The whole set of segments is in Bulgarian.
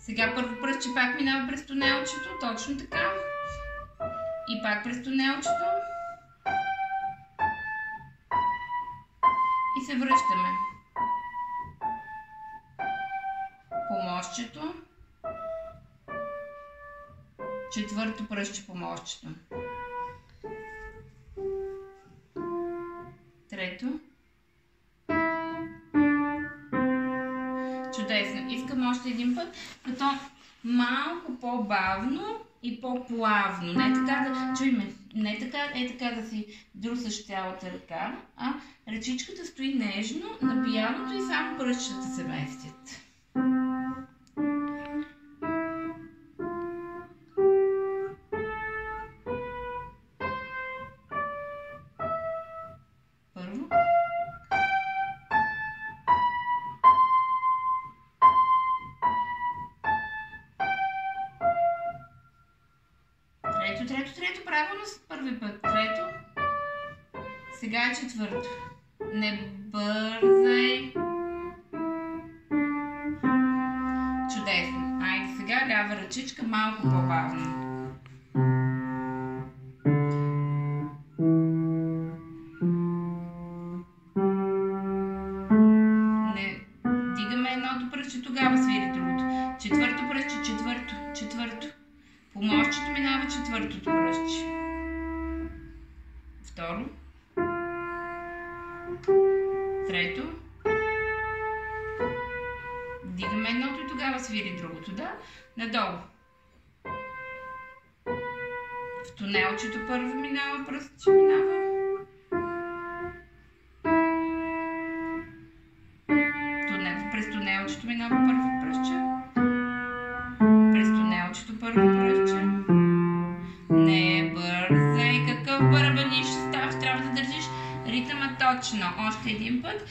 Сега първо пръстче пак минава през тунелчето, точно така. И пак през тунелчето. И се връщаме. Помощчето. Четвърто пръстче помощчето. Трето. Чудесно. Искам още един път, като малко по-бавно и по-плавно. Не така да чуйме, не така да си друсаш цялата ръка, а ръчичката стои нежно на пианото и само пръстчета се местят. Първо. Трето, правилно с първи път. Трето. Сега е четвърто. Не бързай. Чудесно. Айде сега лява ръчичка малко по-бавно. Не дигаме едното пръстче, тогава свири другото. Четвърто пръстче, четвърто. Помощчето минава четвъртото пръстче. Второ. Трето. Дигаме едното и тогава свири другото, да? Надолу. В тунелчето първо минава пръстче, минава. През тунелчето минава първо пръстче. През тунелчето първо пръстче. Не бързай, какъв бърбаниш ставаш, трябва да държиш ритъма точно. Още един път,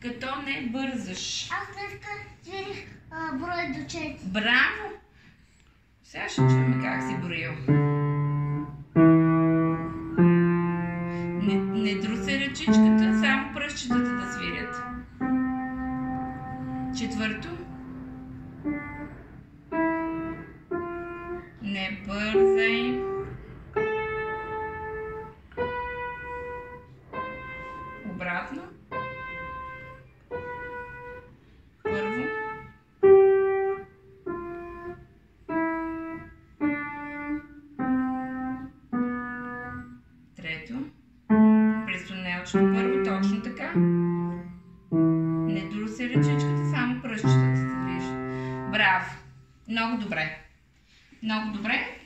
като не бързаш. Аз днеска свирих брой до 4. Браво! Сега ще чуем как си броил. Не друсай ръчичката, само пръстчетата да свирят. Четвърто. Не бързай. Обратно. Първо. Трето. През тунелчето първо, точно така. Не друсай ръчичката, само пръстчетата се движат. Браво! Много добре. Много добре.